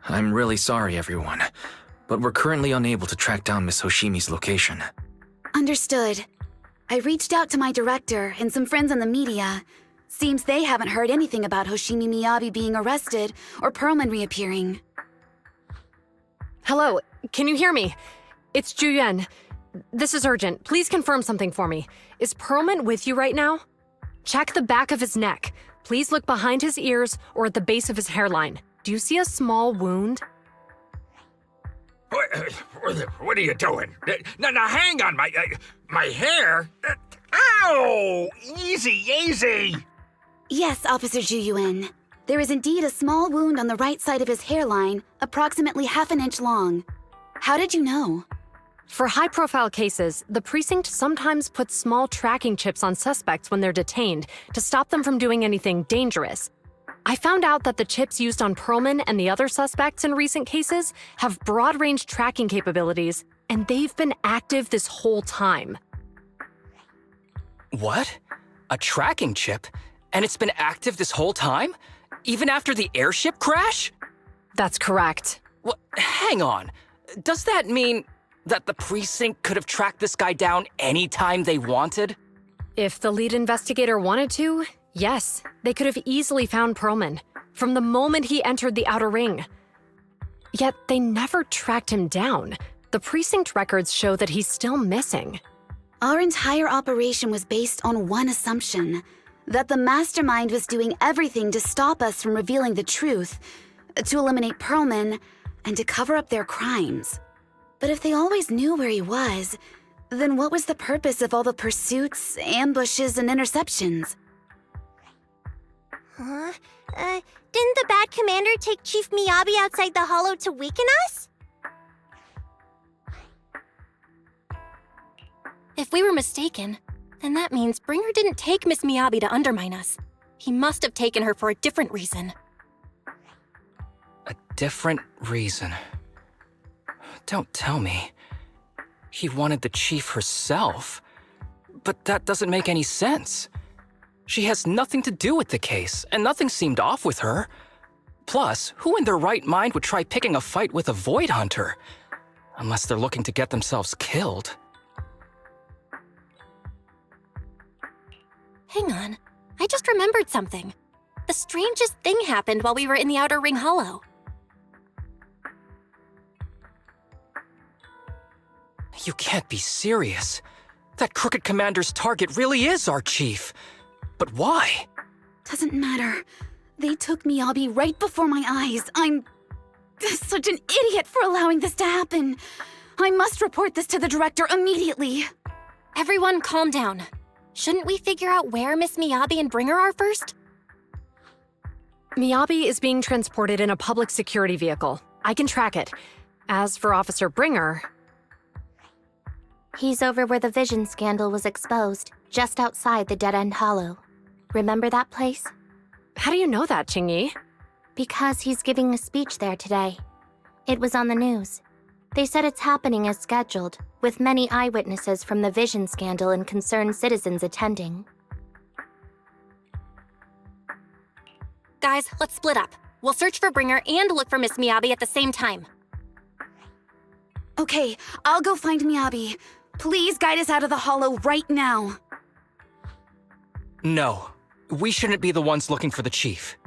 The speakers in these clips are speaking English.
I'm really sorry, everyone, but we're currently unable to track down Miss Hoshimi's location. Understood. I reached out to my director and some friends in the media. Seems they haven't heard anything about Hoshimi Miyabi being arrested or Perlman reappearing. Hello, can you hear me? It's Juyuan. This is urgent. Please confirm something for me. Is Perlman with you right now? Check the back of his neck. Please look behind his ears or at the base of his hairline. Do you see a small wound? What are you doing? Now hang on, my hair? Ow! Easy! Yes, Officer Juyuan. There is indeed a small wound on the right side of his hairline, approximately half an inch long. How did you know? For high-profile cases, the precinct sometimes puts small tracking chips on suspects when they're detained to stop them from doing anything dangerous. I found out that the chips used on Perlman and the other suspects in recent cases have broad-range tracking capabilities, and they've been active this whole time. What? A tracking chip? And it's been active this whole time? Even after the airship crash? That's correct. What? Hang on. Does that mean that the precinct could have tracked this guy down anytime they wanted? If the lead investigator wanted to, yes, they could have easily found Perlman from the moment he entered the outer ring. Yet they never tracked him down. The precinct records show that he's still missing. Our entire operation was based on one assumption, that the mastermind was doing everything to stop us from revealing the truth, to eliminate Perlman, and to cover up their crimes. But if they always knew where he was, then what was the purpose of all the pursuits, ambushes, and interceptions? Huh? Didn't the bad commander take Chief Miyabi outside the hollow to weaken us? If we were mistaken, then that means Bringer didn't take Miss Miyabi to undermine us. He must have taken her for a different reason. A different reason? Don't tell me. He wanted the chief herself. But that doesn't make any sense. She has nothing to do with the case, and nothing seemed off with her. Plus, who in their right mind would try picking a fight with a Void Hunter? Unless they're looking to get themselves killed. Hang on, I just remembered something. The strangest thing happened while we were in the Outer Ring Hollow. You can't be serious. That crooked commander's target really is our chief. But why? Doesn't matter. They took Miyabi right before my eyes. I'm such an idiot for allowing this to happen. I must report this to the director immediately. Everyone calm down. Shouldn't we figure out where Miss Miyabi and Bringer are first? Miyabi is being transported in a public security vehicle. I can track it. As for Officer Bringer... He's over where the vision scandal was exposed, just outside the Dead-End Hollow. Remember that place? How do you know that, Qingyi? Because he's giving a speech there today. It was on the news. They said it's happening as scheduled, with many eyewitnesses from the vision scandal and concerned citizens attending. Guys, let's split up. We'll search for Bringer and look for Miss Miyabi at the same time. Okay, I'll go find Miyabi. Please guide us out of the hollow right now. No. We shouldn't be the ones looking for the chief.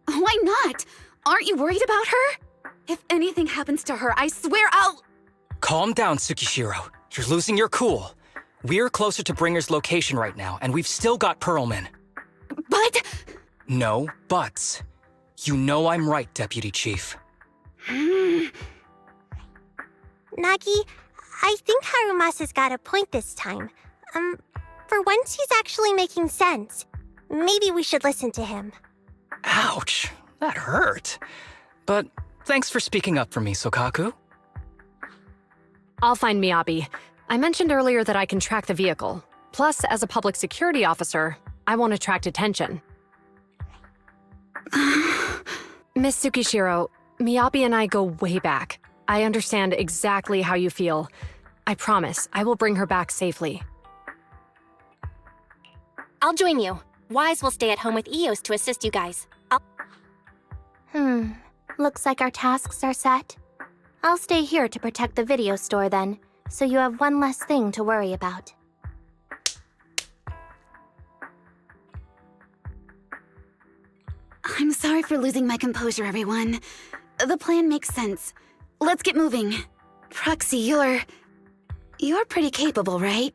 Why not? Aren't you worried about her? If anything happens to her, I swear I'll... Calm down, Tsukishiro. You're losing your cool. We're closer to Bringer's location right now, and we've still got Perlman. But... No buts. You know I'm right, Deputy Chief. Nagi, I think Harumasa's got a point this time. For once he's actually making sense. Maybe we should listen to him. Ouch, that hurt. But thanks for speaking up for me, Sokaku. I'll find Miyabi. I mentioned earlier that I can track the vehicle. Plus, as a public security officer, I won't attract attention. Miss Tsukishiro, Miyabi and I go way back. I understand exactly how you feel. I promise I will bring her back safely. I'll join you. Wise will stay at home with Eos to assist you guys. Looks like our tasks are set. I'll stay here to protect the video store then, so you have one less thing to worry about. I'm sorry for losing my composure, everyone. The plan makes sense. Let's get moving. Proxy, you're pretty capable, right?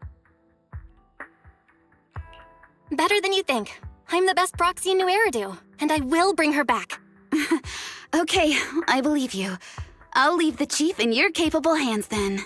Better than you think. I'm the best proxy in New Eridu, and I will bring her back. Okay, I believe you. I'll leave the chief in your capable hands then.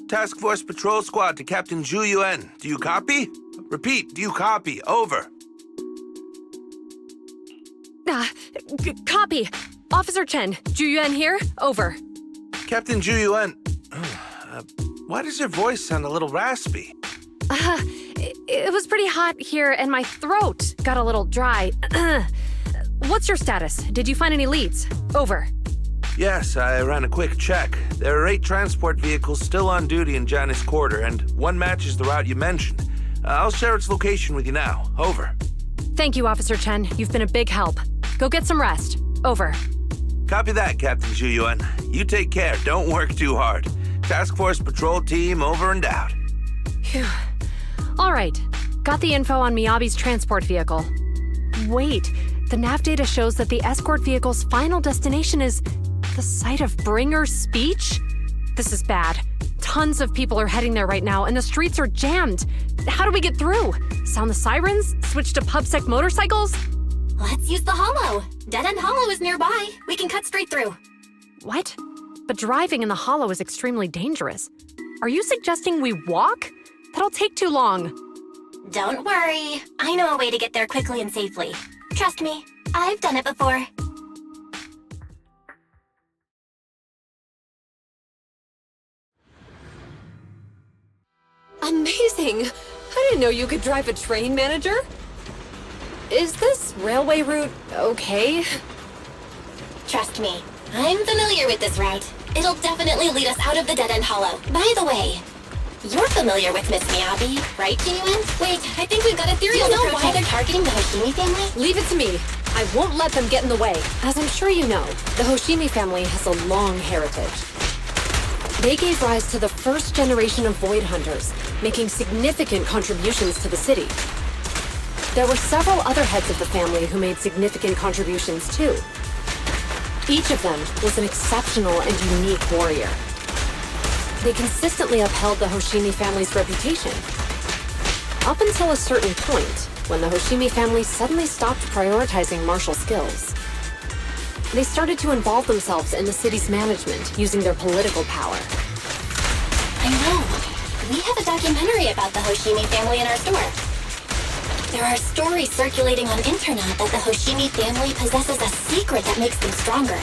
Task Force Patrol Squad to Captain Zhu Yuan. Do you copy? Repeat, do you copy? Over. Copy. Officer Chen, Zhu Yuan here. Over. Captain Zhu Yuan. Why does your voice sound a little raspy? It was pretty hot here, and my throat got a little dry. What's your status? Did you find any leads? Over. Yes, I ran a quick check. There are 8 transport vehicles still on duty in Janus Quarter, and one matches the route you mentioned. I'll share its location with you now. Over. Thank you, Officer Chen. You've been a big help. Go get some rest. Over. Copy that, Captain Zhu Yuan. You take care. Don't work too hard. Task Force Patrol Team over and out. Phew. All right. Got the info on Miyabi's transport vehicle. Wait, the nav data shows that the escort vehicle's final destination is the site of Bringer's speech? This is bad. Tons of people are heading there right now, and the streets are jammed. How do we get through? Sound the sirens? Switch to PubSec motorcycles? Let's use the hollow. Dead End Hollow is nearby. We can cut straight through. What? But driving in the hollow is extremely dangerous. Are you suggesting we walk? That'll take too long. Don't worry. I know a way to get there quickly and safely. Trust me, I've done it before. Amazing! I didn't know you could drive a train, manager. Is this railway route okay? Trust me, I'm familiar with this route. It'll definitely lead us out of the Dead End Hollow. By the way, you're familiar with Miss Miyabi, right, Genuine? Wait, I think we've got a theory. Do you know why they're targeting the Hoshimi family? Leave it to me. I won't let them get in the way. As I'm sure you know, the Hoshimi family has a long heritage. They gave rise to the first generation of Void Hunters, making significant contributions to the city. There were several other heads of the family who made significant contributions too. Each of them was an exceptional and unique warrior. They consistently upheld the Hoshimi family's reputation. Up until a certain point, when the Hoshimi family suddenly stopped prioritizing martial skills. They started to involve themselves in the city's management using their political power. I know. We have a documentary about the Hoshimi family in our store. There are stories circulating on internet that the Hoshimi family possesses a secret that makes them stronger.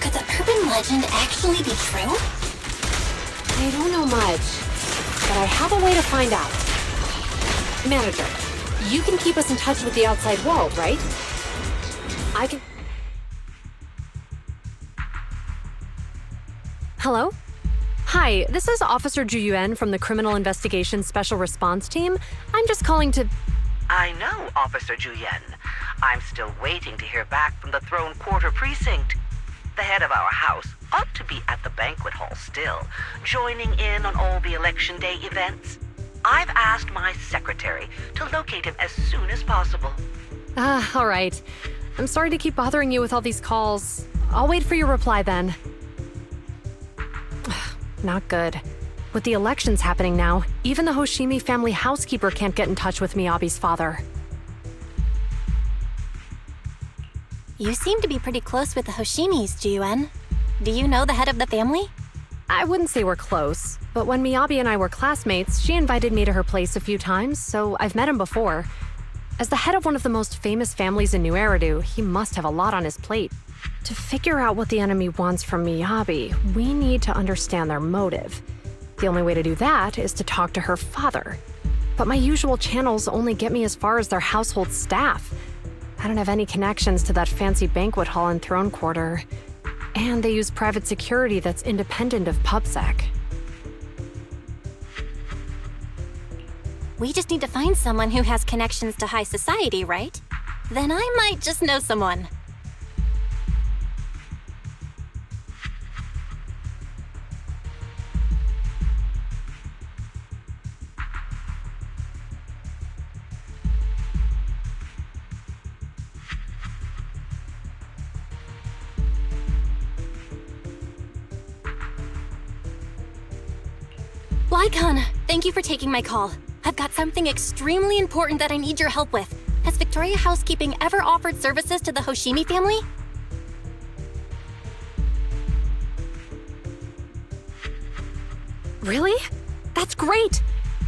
Could the urban legend actually be true? I don't know much, but I have a way to find out. Manager, you can keep us in touch with the outside world, right? I can... Hello? Hi, this is Officer Ju Yuan from the Criminal Investigations Special Response Team. I'm just calling to... I know, Officer Ju Yuan. I'm still waiting to hear back from the Throne Quarter Precinct. The head of our house ought to be at the banquet hall still, joining in on all the Election Day events. I've asked my secretary to locate him as soon as possible. All right. I'm sorry to keep bothering you with all these calls. I'll wait for your reply then. Not good. With the elections happening now, even the Hoshimi family housekeeper can't get in touch with Miyabi's father. You seem to be pretty close with the Hoshimis, Ju Yuan. Do you know the head of the family? I wouldn't say we're close, but when Miyabi and I were classmates, she invited me to her place a few times, so I've met him before. As the head of one of the most famous families in New Eridu, he must have a lot on his plate. To figure out what the enemy wants from Miyabi, we need to understand their motive. The only way to do that is to talk to her father. But my usual channels only get me as far as their household staff. I don't have any connections to that fancy banquet hall in Throne Quarter. And they use private security that's independent of PubSec. We just need to find someone who has connections to high society, right? Then I might just know someone. Lycon, thank you for taking my call. I've got something extremely important that I need your help with. Has Victoria Housekeeping ever offered services to the Hoshimi family? Really? That's great!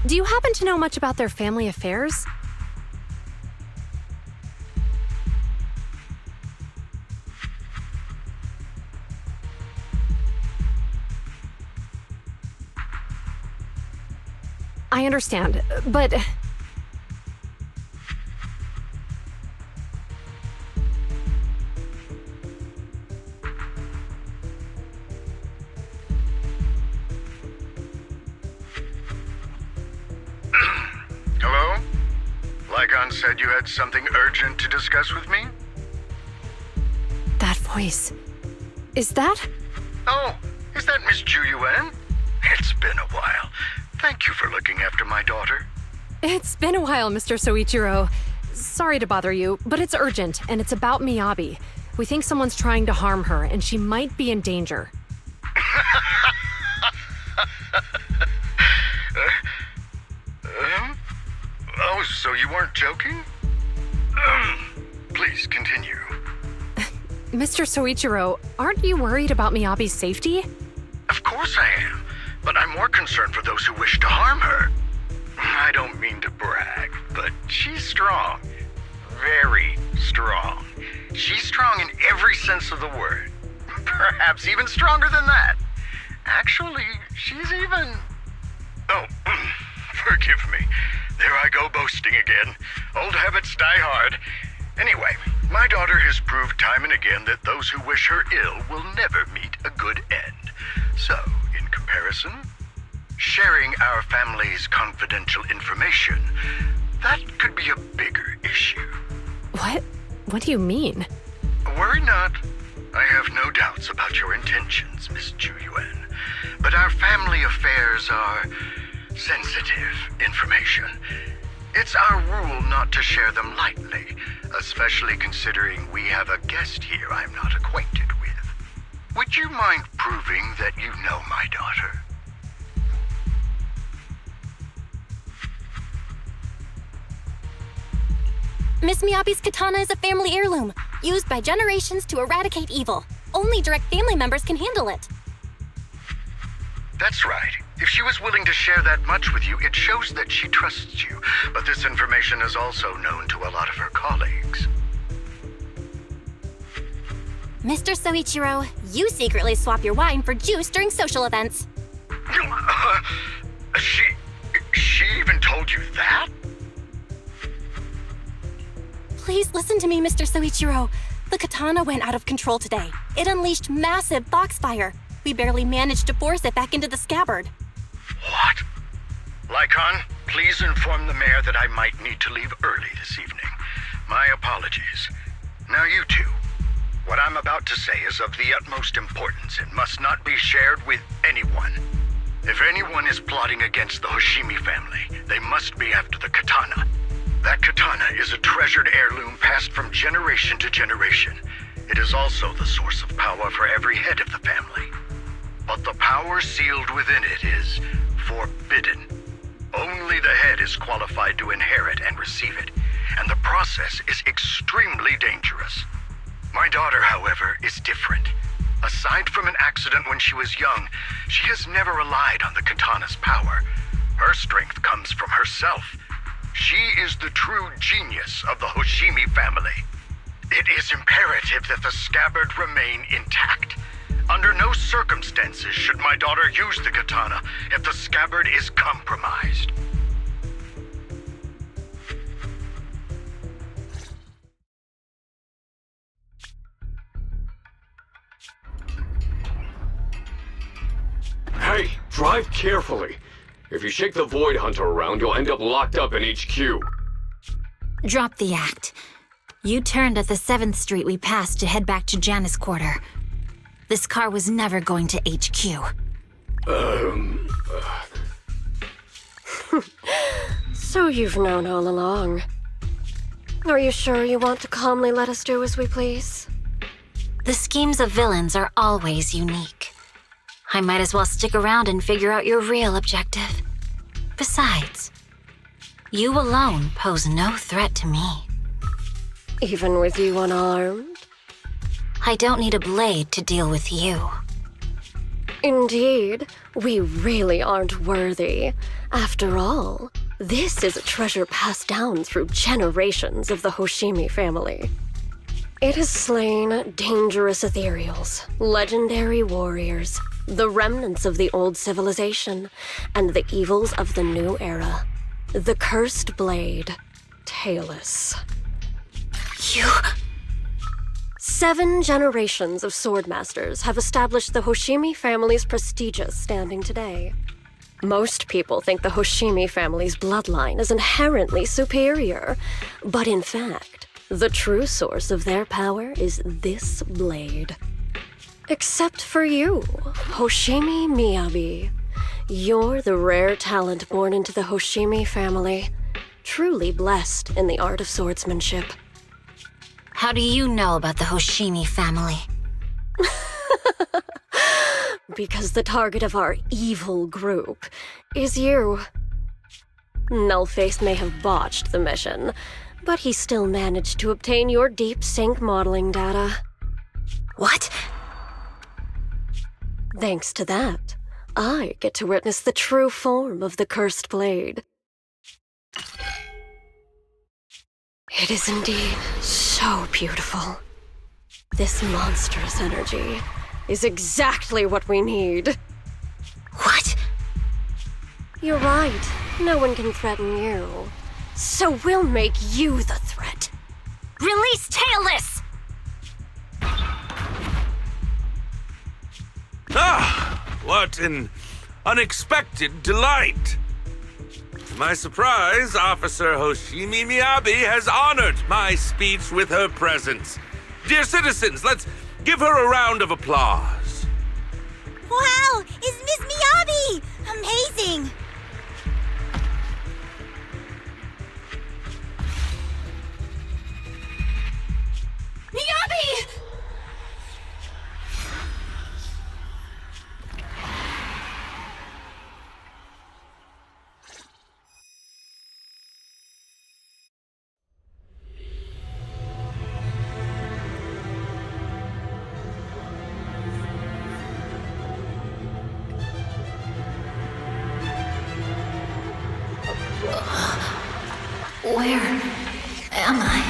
Do you happen to know much about their family affairs? I understand, but... Hello? Lycon said you had something urgent to discuss with me? That voice... Is that... Oh, is that Miss Ju Yuan? It's been a while. Thank you for looking after my daughter. It's been a while, Mr. Soichiro. Sorry to bother you, but it's urgent, and it's about Miyabi. We think someone's trying to harm her, and she might be in danger. Oh, so you weren't joking? Please continue. Mr. Soichiro, aren't you worried about Miyabi's safety? Of course I am, but I'm more concerned for those who wish to harm her. I don't mean to brag, but she's strong. Very strong. She's strong in every sense of the word. Perhaps even stronger than that. Actually, she's even... Oh, forgive me. There I go boasting again. Old habits die hard. Anyway, my daughter has proved time and again that those who wish her ill will never meet a good end. So, in comparison, sharing our family's confidential information, that could be a bigger issue. What? What do you mean? Worry not. I have no doubts about your intentions, Miss Ju Yuan. But our family affairs are sensitive information. It's our rule not to share them lightly, especially considering we have a guest here I'm not acquainted with. Would you mind proving that you know my daughter? Miss Miyabi's katana is a family heirloom, used by generations to eradicate evil. Only direct family members can handle it. That's right. If she was willing to share that much with you, it shows that she trusts you. But this information is also known to a lot of her colleagues. Mr. Soichiro, you secretly swap your wine for juice during social events. She even told you that? Please listen to me, Mr. Soichiro. The katana went out of control today. It unleashed massive foxfire. We barely managed to force it back into the scabbard. What? Lycon, please inform the mayor that I might need to leave early this evening. My apologies. Now you two. What I'm about to say is of the utmost importance and must not be shared with anyone. If anyone is plotting against the Hoshimi family, they must be after the katana. That katana is a treasured heirloom passed from generation to generation. It is also the source of power for every head of the family. But the power sealed within it is forbidden. Only the head is qualified to inherit and receive it, and the process is extremely dangerous. My daughter, however, is different. Aside from an accident when she was young, she has never relied on the katana's power. Her strength comes from herself. She is the true genius of the Hoshimi family. It is imperative that the scabbard remain intact. Under no circumstances should my daughter use the katana if the scabbard is compromised. Hey, drive carefully. If you shake the Void Hunter around, you'll end up locked up in HQ. Drop the act. You turned at the 7th Street we passed to head back to Janice Quarter. This car was never going to HQ. So you've known all along. Are you sure you want to calmly let us do as we please? The schemes of villains are always unique. I might as well stick around and figure out your real objective. Besides, you alone pose no threat to me. Even with you unarmed? I don't need a blade to deal with you. Indeed, we really aren't worthy. After all, this is a treasure passed down through generations of the Hoshimi family. It has slain dangerous ethereals, legendary warriors, the remnants of the old civilization, and the evils of the new era. The cursed blade, Talus. You... 7 generations of swordmasters have established the Hoshimi family's prestigious standing today. Most people think the Hoshimi family's bloodline is inherently superior, but in fact, the true source of their power is this blade. Except for you, Hoshimi Miyabi. You're the rare talent born into the Hoshimi family, truly blessed in the art of swordsmanship. How do you know about the Hoshimi family? Because the target of our evil group is you. Nullface may have botched the mission, but he still managed to obtain your deep sync modeling data. What? Thanks to that, I get to witness the true form of the cursed blade. It is indeed so beautiful. This monstrous energy is exactly what we need. What? You're right. No one can threaten you. So we'll make you the threat. Release Talus! Ah, what an unexpected delight. To my surprise, Officer Hoshimi Miyabi has honored my speech with her presence. Dear citizens, let's give her a round of applause. Wow! It's Miss Miyabi! Amazing! Miyabi! Where am I?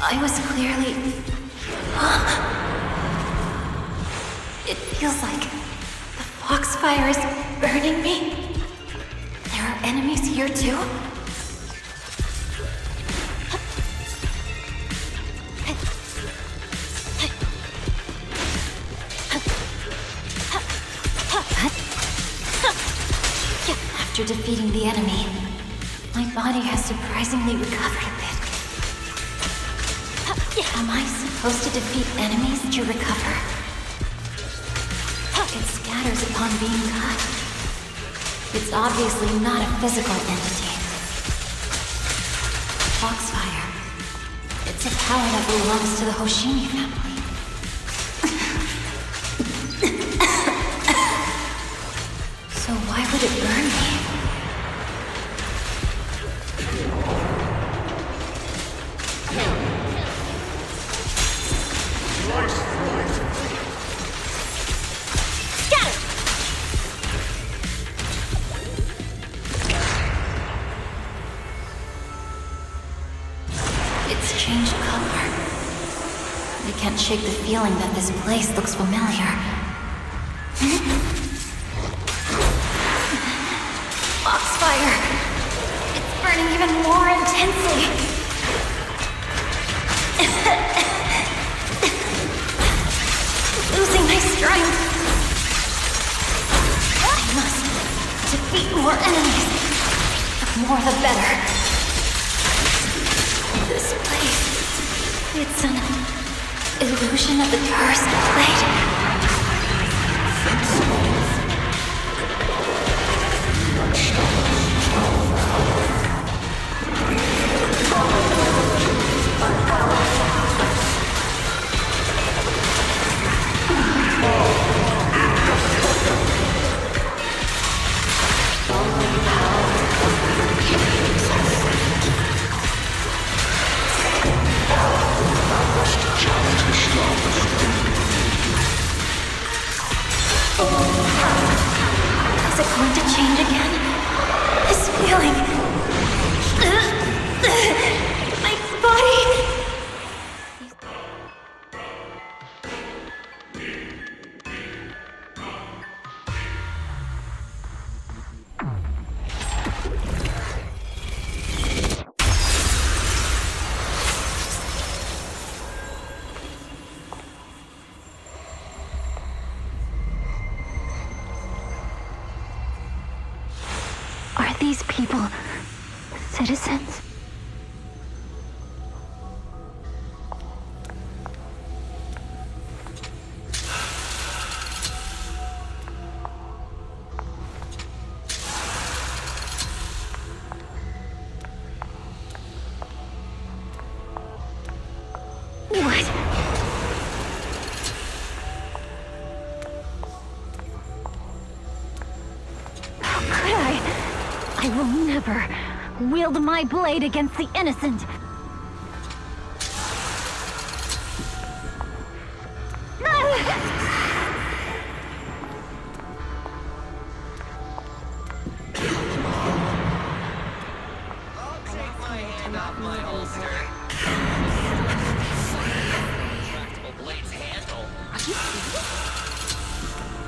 I was clearly... It feels like the foxfire is burning me. There are enemies here too? After defeating the enemy, my body has surprisingly recovered a bit. Am I supposed to defeat enemies to recover? It scatters upon being cut. It's obviously not a physical entity. Foxfire. It's a power that belongs to the Hoshimi family. So why would it burn me? Shake the feeling that this place looks familiar. Foxfire! It's burning even more intensely! Losing my strength! I must defeat more enemies. The more the better. This place... it's an... illusion of the cursed blade. Is it going to change again? This feeling... my body... Are these people citizens? What? How could I will never wield my blade against the innocent.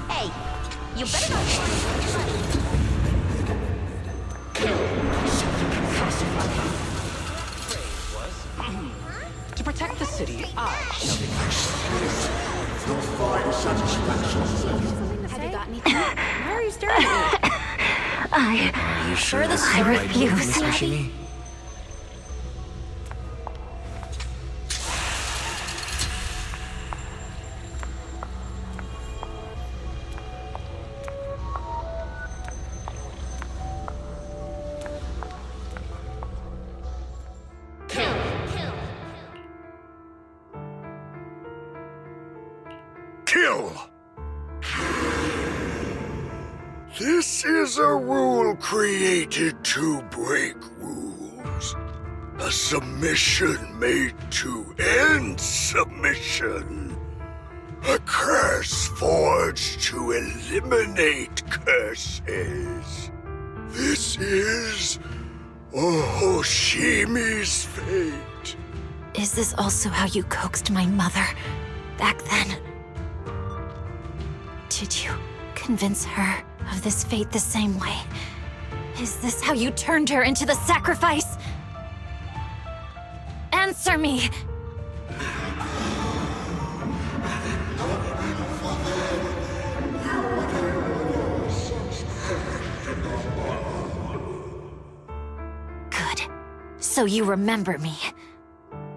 Hey, you better not try To protect the city, I shall be Have you got anything? Why are you staring at me? Are you sure this is the right move, Miss Hoshimi? Kill! This is a rule created to break rules. A submission made to end submission. A curse forged to eliminate curses. This is Hoshimi's fate. Is this also how you coaxed my mother back then? Did you convince her of this fate the same way? Is this how you turned her into the sacrifice? Answer me! So you remember me.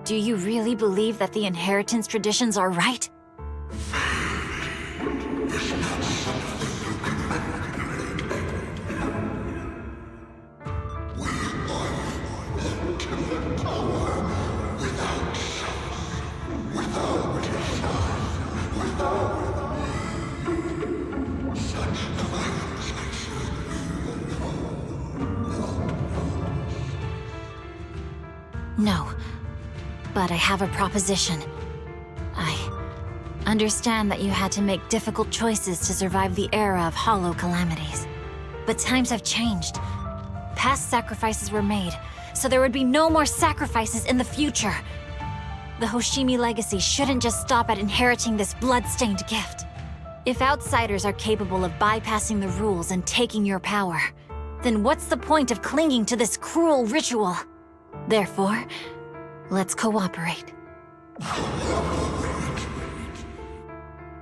Do you really believe that the inheritance traditions are right? No, but I have a proposition. I understand that you had to make difficult choices to survive the era of hollow calamities. But times have changed. Past sacrifices were made, so there would be no more sacrifices in the future. The Hoshimi legacy shouldn't just stop at inheriting this blood-stained gift. If outsiders are capable of bypassing the rules and taking your power, then what's the point of clinging to this cruel ritual? Therefore, let's cooperate.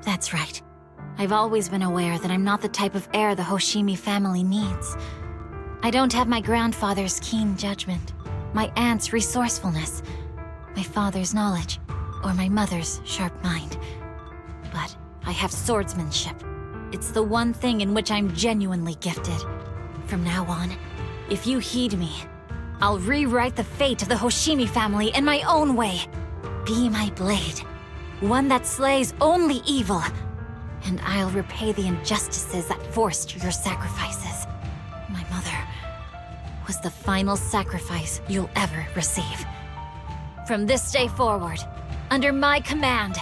That's right. I've always been aware that I'm not the type of heir the Hoshimi family needs. I don't have my grandfather's keen judgment, my aunt's resourcefulness, my father's knowledge, or my mother's sharp mind. But I have swordsmanship. It's the one thing in which I'm genuinely gifted. From now on, if you heed me, I'll rewrite the fate of the Hoshimi family in my own way. Be my blade, one that slays only evil, and I'll repay the injustices that forced your sacrifices. My mother was the final sacrifice you'll ever receive. From this day forward, under my command,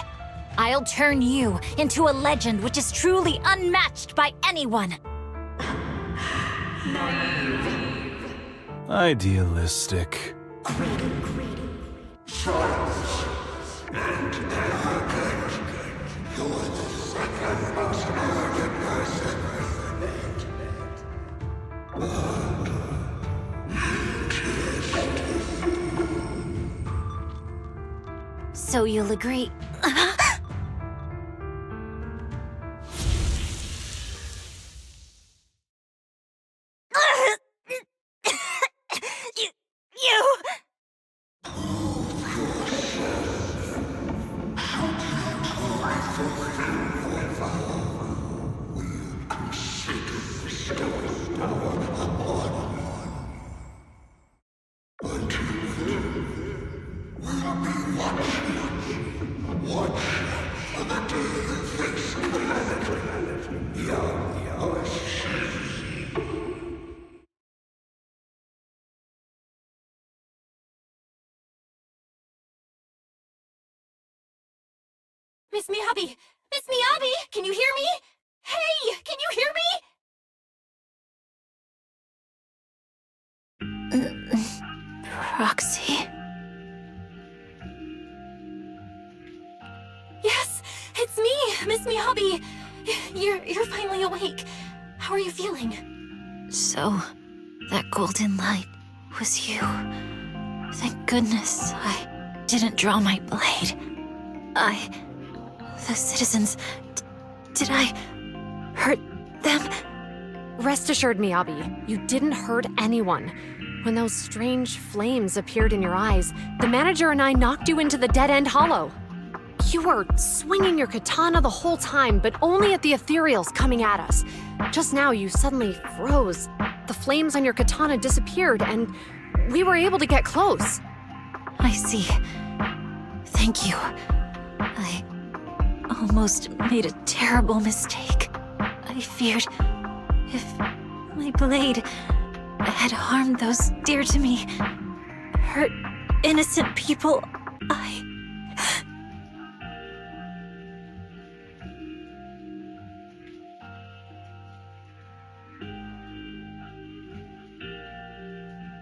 I'll turn you into a legend which is truly unmatched by anyone. Idealistic. So you'll agree. Miss Miyabi! Miss Miyabi! Can you hear me? Hey! Can you hear me? Roxy? Yes! It's me! Miss Miyabi! You're finally awake. How are you feeling? So, that golden light was you. Thank goodness I didn't draw my blade. The citizens... did I hurt them? Rest assured, Miyabi, you didn't hurt anyone. When those strange flames appeared in your eyes, the manager and I knocked you into the dead-end hollow. You were swinging your katana the whole time, but only at the ethereals coming at us. Just now, you suddenly froze. The flames on your katana disappeared, and we were able to get close. I see. Thank you. I almost made a terrible mistake. I feared if my blade had harmed those dear to me, hurt innocent people,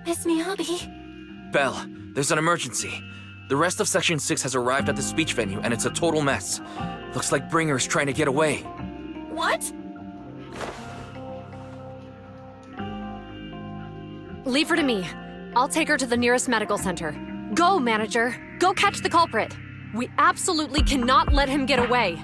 Miss Miyabi? Belle, there's an emergency. The rest of Section 6 has arrived at the speech venue, and it's a total mess. Looks like Bringer's trying to get away. What? Leave her to me. I'll take her to the nearest medical center. Go, manager. Go catch the culprit. We absolutely cannot let him get away.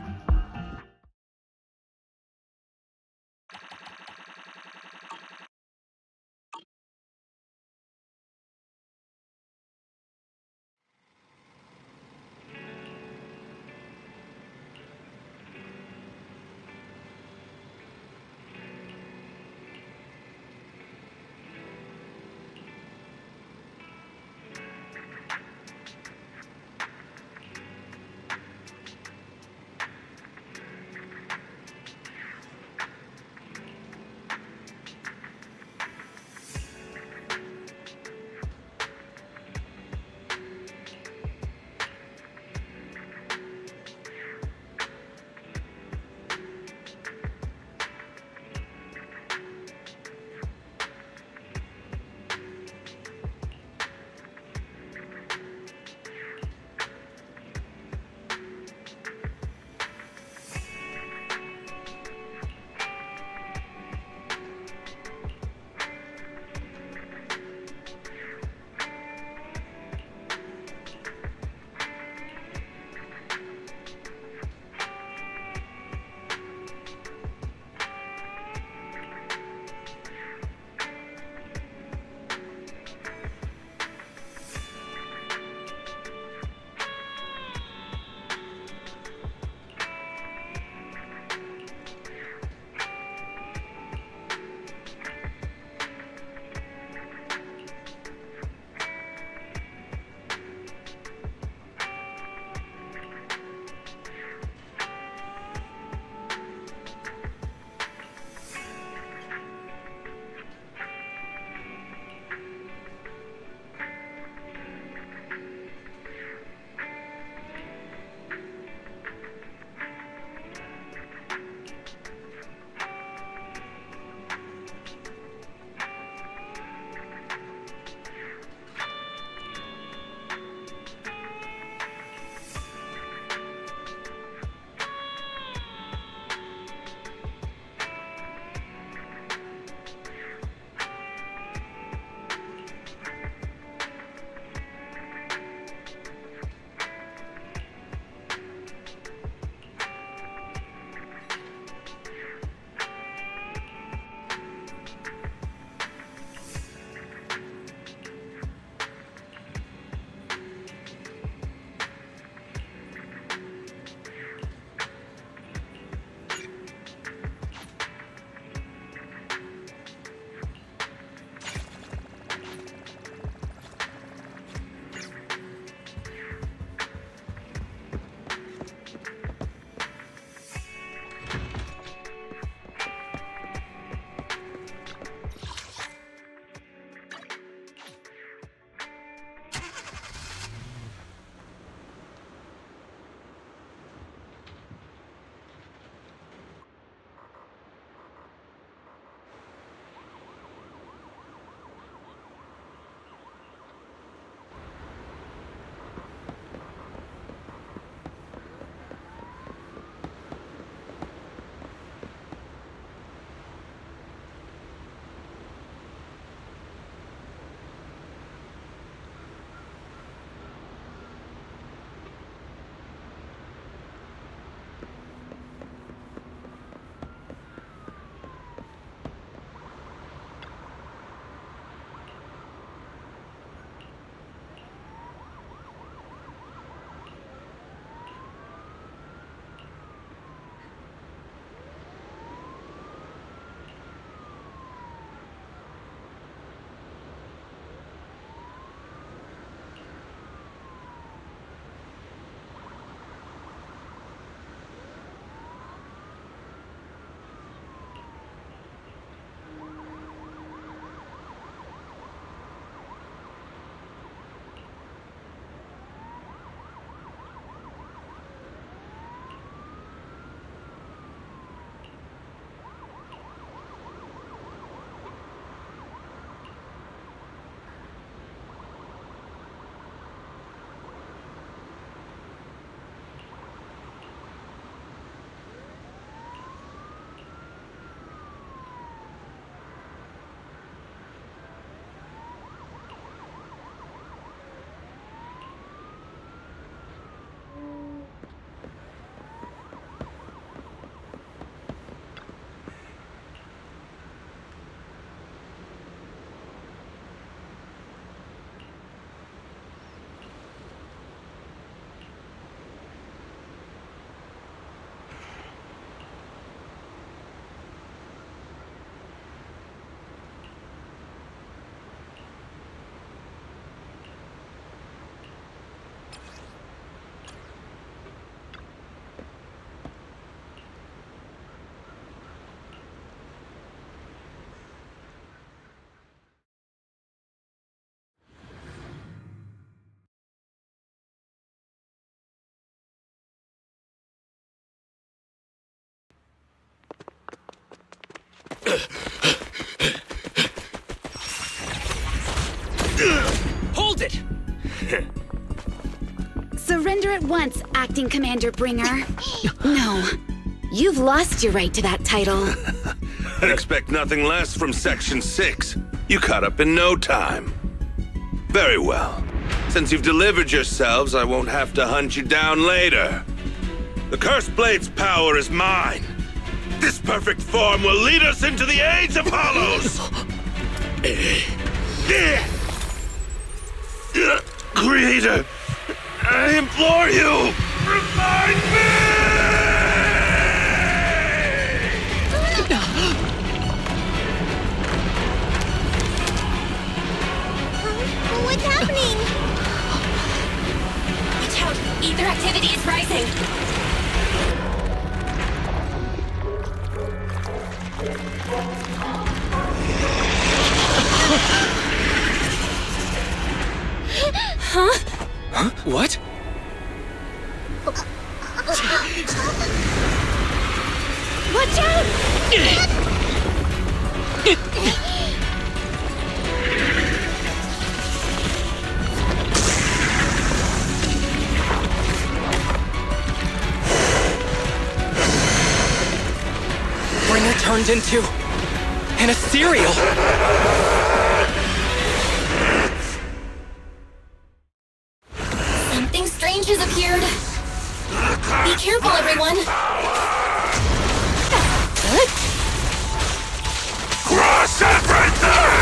Hold it! Surrender at once, Acting Commander Bringer. No, you've lost your right to that title. I'd expect nothing less from Section 6. You caught up in no time. Very well. Since you've delivered yourselves, I won't have to hunt you down later. The Cursed Blade's power is mine. This perfect form will lead us into the Age of Hollows! Creator, I implore you, remind me! What's happening? Watch out! Ether activity is rising! Huh? What? Watch out! Bringer turned into an ethereal. Something strange has appeared. Be careful, everyone. Crush everything!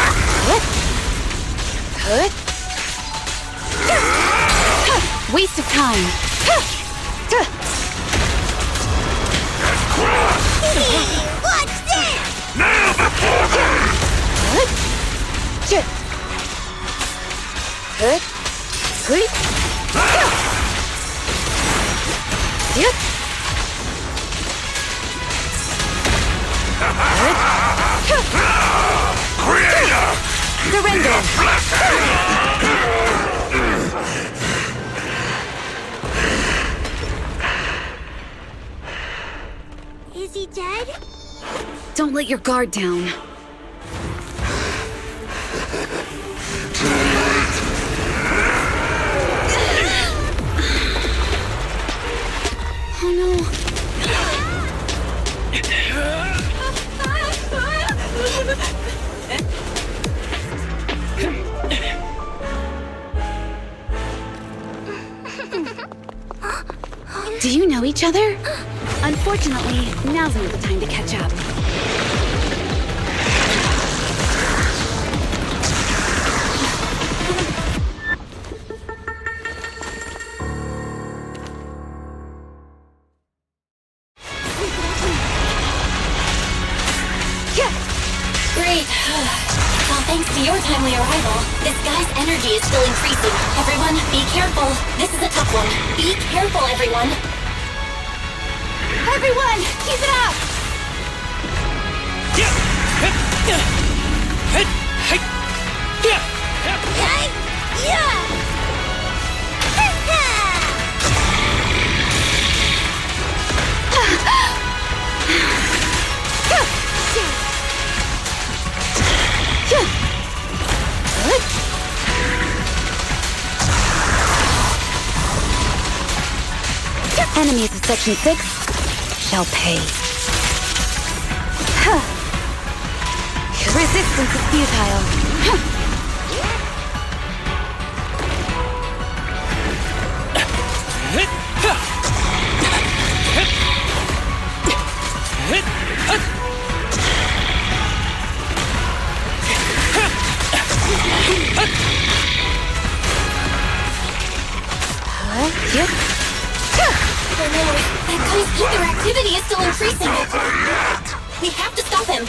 Waste of time. Watch this! Now before Creator! Surrender! Is he dead? Don't let your guard down. Oh no. Do you know each other? Unfortunately, now's not the time to catch up. Great. Well, thanks to your timely arrival, this guy's energy is still increasing. Everyone, be careful. This is a tough one. Be careful, everyone. Everyone, keep it up! Enemies of Section 6 shall pay. Resistance is futile. Oh no, that guy's ether activity is still increasing. We have to stop him.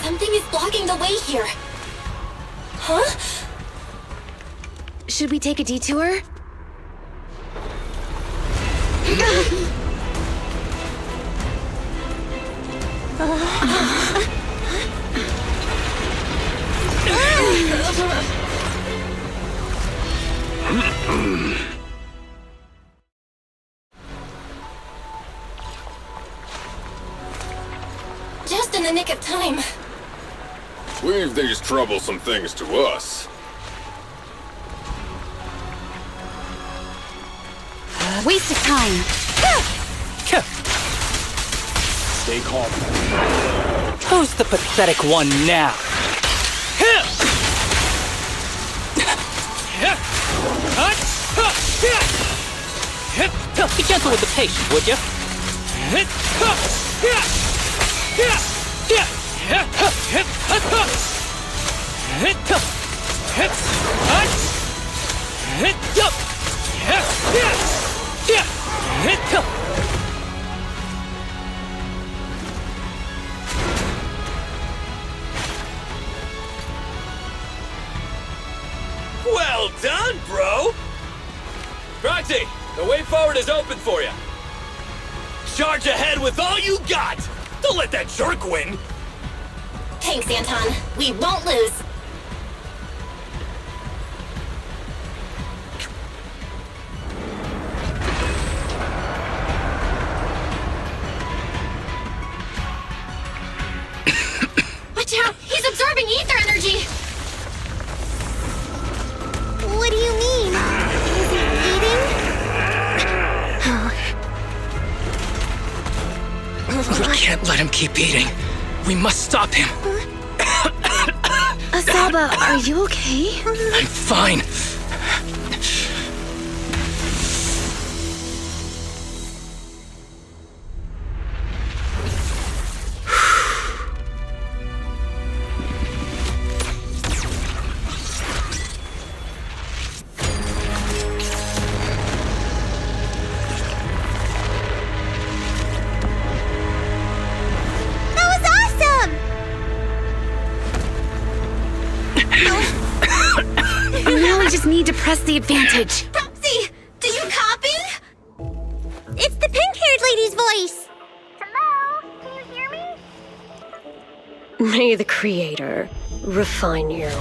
Something is blocking the way here. Huh? Should we take a detour? Just in the nick of time. Leave these troublesome things to us. Waste of time. Stay calm. Who's the pathetic one now? Be gentle with the patient, would you? Well done, bro! Proxy, the way forward is open for you. Charge ahead with all you got! Don't let that jerk win! Thanks, Anton. We won't lose. Watch out! He's absorbing ether energy! What do you mean? Is he eating? We can't let him keep eating. We must stop him. Asaba, are you okay? I'm fine. Now we just need to press the advantage. Proxy, do you copy? It's the pink-haired lady's voice! Hello? Can you hear me? May the Creator refine you.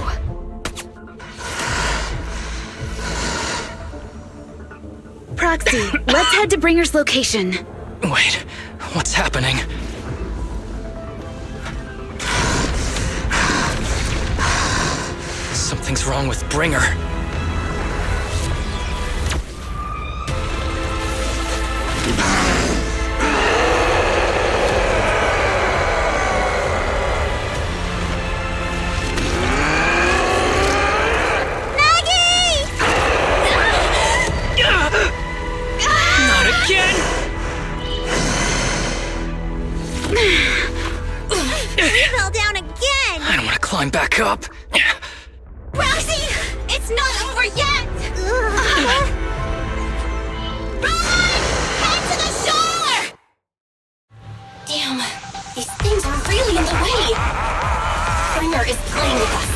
Proxy, let's head to Bringer's location. Wait, what's happening? Something's wrong with Bringer. Not again! He fell down again! I don't want to climb back up. Roxy! It's not over yet! Run! Head to the shore! Damn, these things are really in the way. Bringer is playing with us.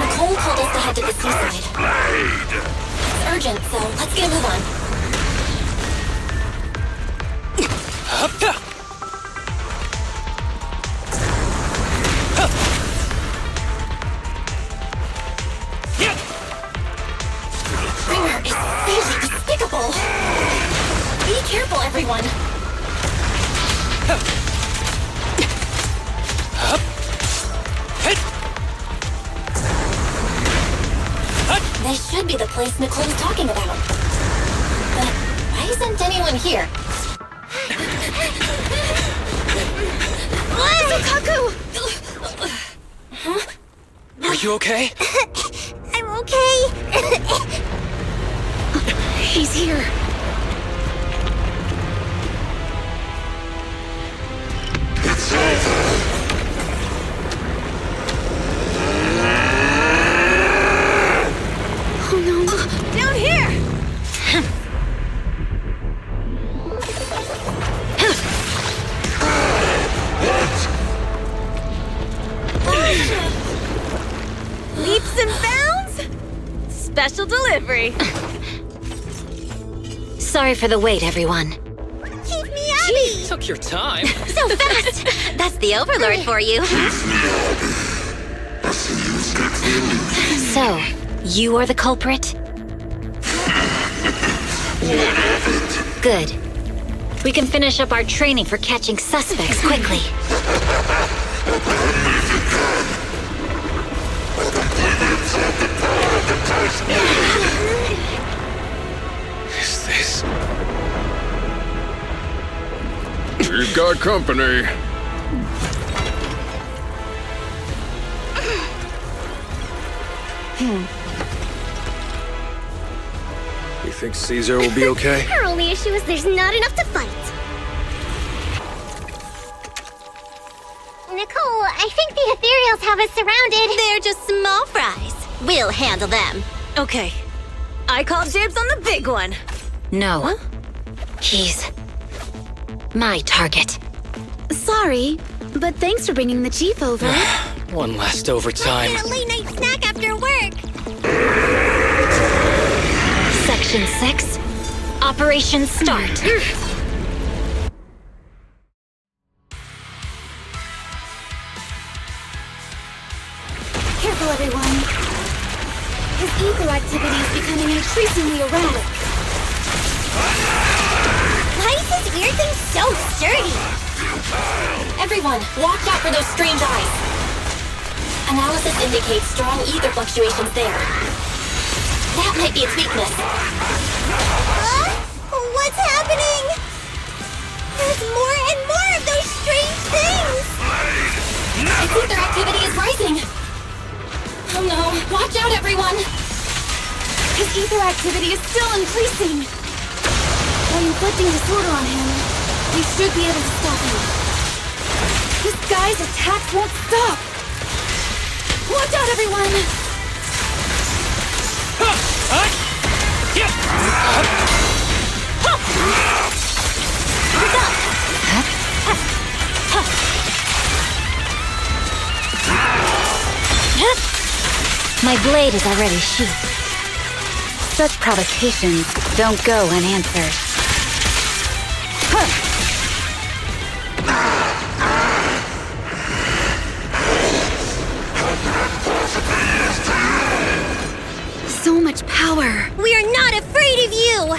Nicole told us to head to the seaside. It's urgent, so let's get a move on. Bringer is really despicable. Be careful, everyone. This should be the place Nicole's talking about. But why isn't anyone here? Kaku! Huh? Are you okay? I'm okay. He's here. It's over. Oh no. Down here! Leaps and bounds? Special delivery. Sorry for the wait, everyone. Keep me Abby! Took your time. So fast! That's the Overlord for you. So, you are the culprit? Good. We can finish up our training for catching suspects quickly. Is this? You've got company. You think Caesar will be okay? Her only issue is there's not enough to fight. Nicole, I think the ethereals have us surrounded. They're just small fries. We'll handle them. Okay. I call dibs on the big one. No. Huh? He's my target. Sorry, but thanks for bringing the chief over. One last overtime. Get a late-night snack after work. Section 6. Operation start. Careful, everyone. His ether activity is becoming increasingly erratic. Why is this weird thing so sturdy? Everyone, watch out for those strange eyes. Analysis indicates strong ether fluctuations there. That might be its weakness. What's happening? There's more and more of those strange things! Its ether activity is rising. Oh no, watch out everyone! His ether activity is still increasing. By inflicting disorder on him, we should be able to stop him. This guy's attacks won't stop. Watch out, everyone! My blade is already sheathed. Such provocations don't go unanswered. So much power. We are not afraid of you!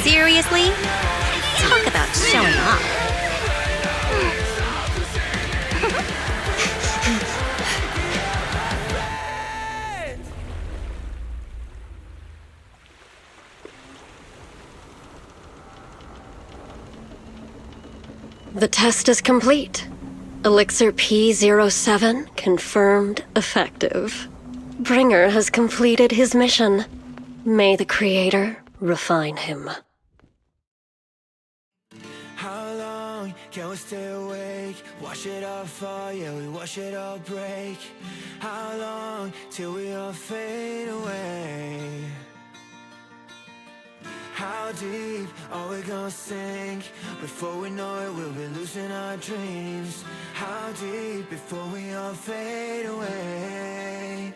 Seriously? Talk about showing off. The test is complete. Elixir P07 confirmed effective. Bringer has completed his mission. May the Creator refine him. How long can we stay awake? Wash it all fall, yeah, we wash it all break. How long till we all fade away? How deep are we gonna sink? Before we know it, we'll be losing our dreams. How deep before we all fade away?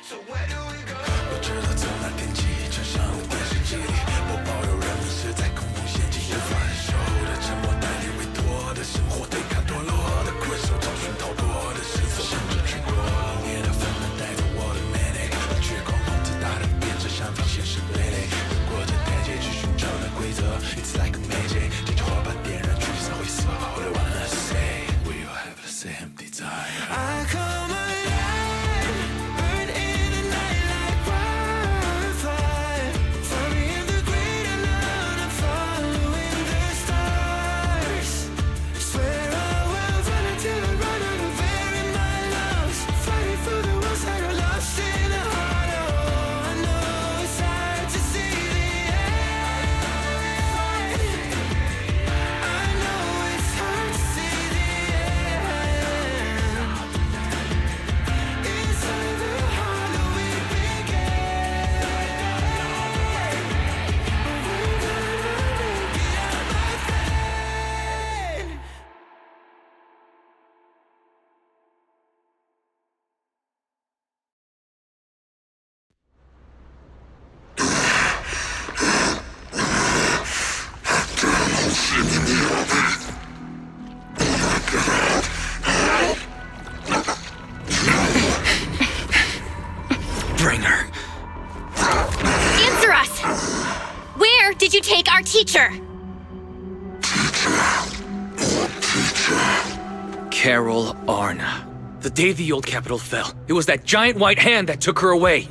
So where do we go? 我知道从那天起，穿上了电视机里，我保有人们是在恐怖陷阱，无法忍受的沉默，带你委托的生活，对抗堕落的困兽，找寻逃脱的失措，甚至去过冷冽的纷乱，带着我的魅力，绝空空自大的变成像非现实对立，过着台阶去寻找那规则 ，It's like a magic， 点着火把点燃聚散灰色 ，All I wanna say， we all have the same desire。I come alive, burn in the night like wildfire. did you take our teacher? Carol Arna. The day the old capital fell, it was that giant white hand that took her away.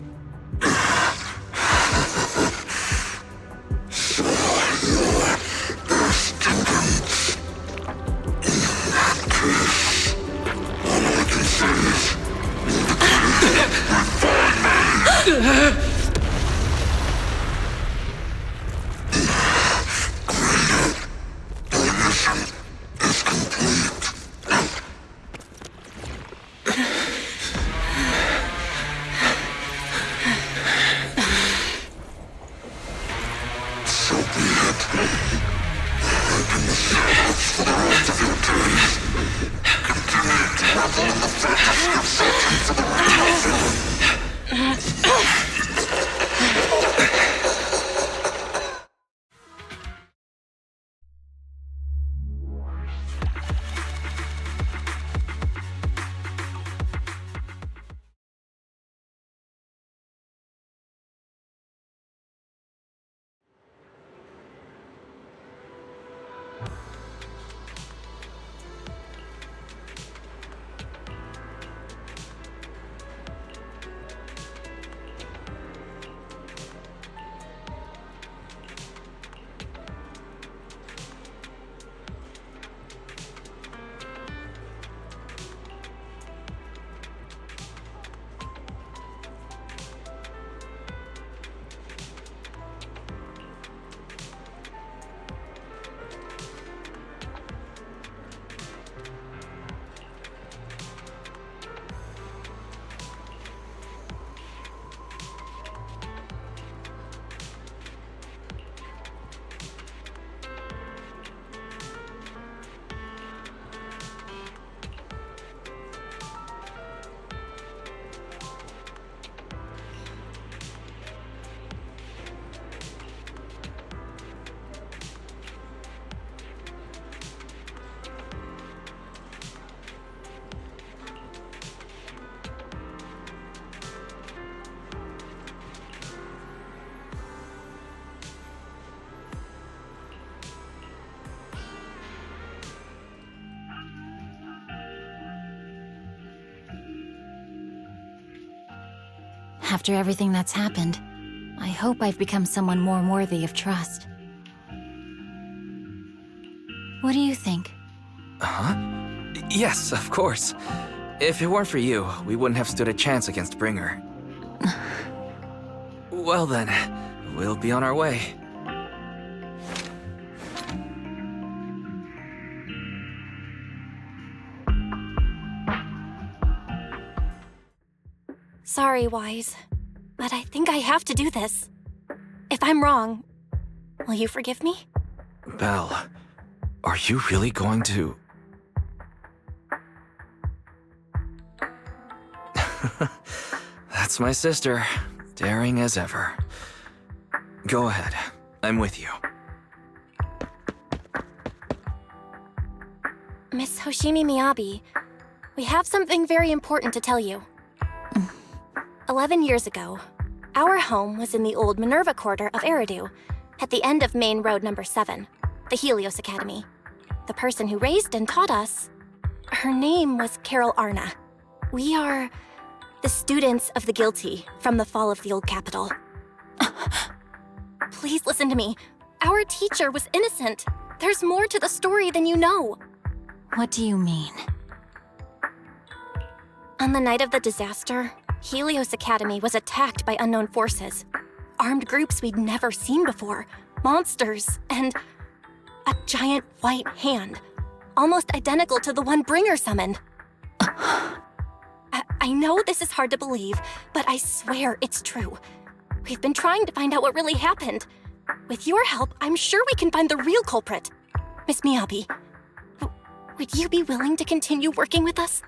After everything that's happened, I hope I've become someone more worthy of trust. What do you think? Huh? Yes, of course. If it weren't for you, we wouldn't have stood a chance against Bringer. Well then, we'll be on our way. Sorry, Wise, but I think I have to do this. If I'm wrong, will you forgive me? Belle, are you really going to... That's my sister, daring as ever. Go ahead, I'm with you. Miss Hoshimi Miyabi, we have something very important to tell you. 11 years ago, our home was in the old Minerva Quarter of Eridu, at the end of Main Road number 7, the Helios Academy. The person who raised and taught us, her name was Carol Arna. We are the students of the guilty from the fall of the old capital. Please listen to me. Our teacher was innocent. There's more to the story than you know. What do you mean? On the night of the disaster, Helios Academy was attacked by unknown forces. Armed groups we'd never seen before. Monsters, and a giant white hand. Almost identical to the one Bringer summoned. I know this is hard to believe, but I swear it's true. We've been trying to find out what really happened. With your help, I'm sure we can find the real culprit. Miss Miyabi, would you be willing to continue working with us?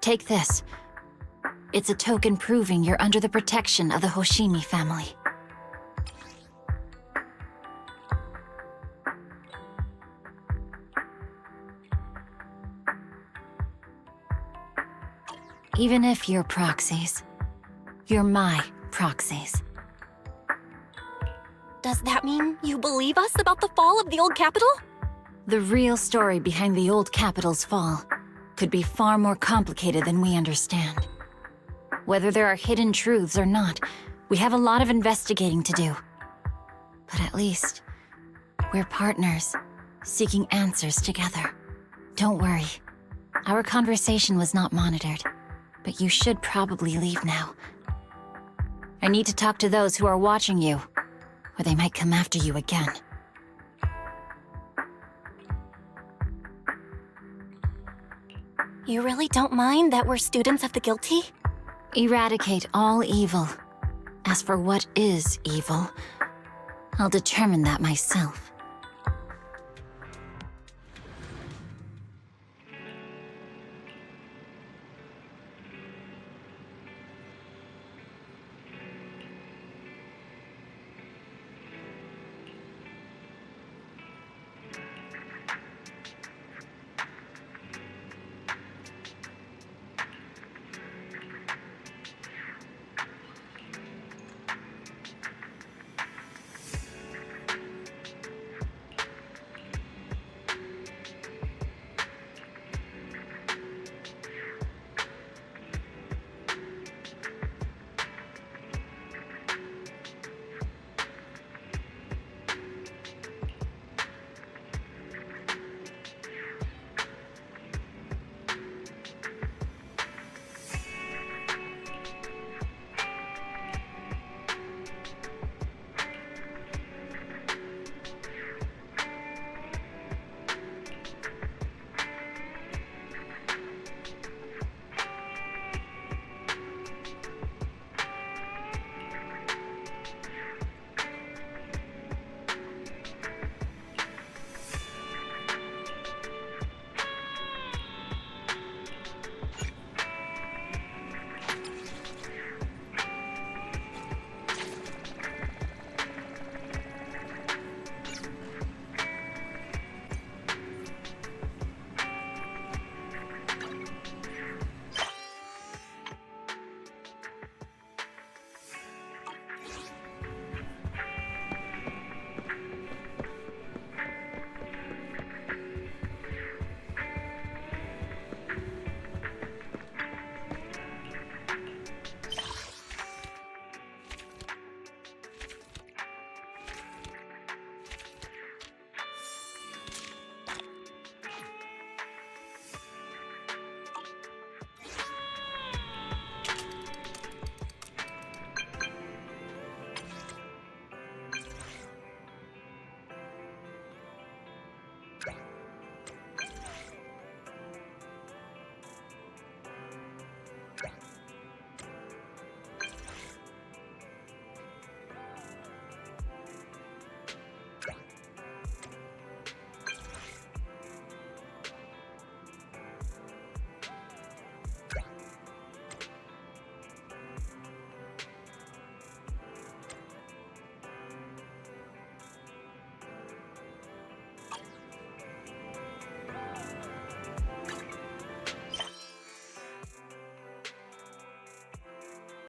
Take this. It's a token proving you're under the protection of the Hoshimi family. Even if you're proxies, you're my proxies. Does that mean you believe us about the fall of the old capital? The real story behind the old capital's fall could be far more complicated than we understand. Whether there are hidden truths or not, we have a lot of investigating to do. But at least, we're partners, seeking answers together. Don't worry. Our conversation was not monitored, but you should probably leave now. I need to talk to those who are watching you, or they might come after you again. You really don't mind that we're students of the guilty? Eradicate all evil. As for what is evil, I'll determine that myself.